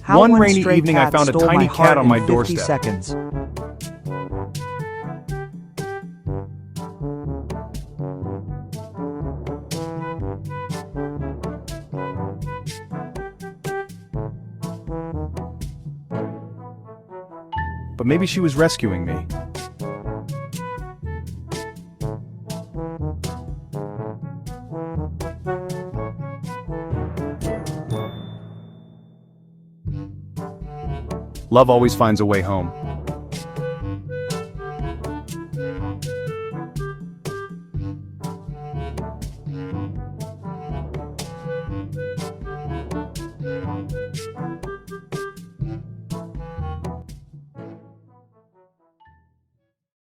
How One rainy stray evening I cat found a stole tiny my heart cat on in my 50 doorstep. seconds. But maybe she was rescuing me. Love always finds a way home.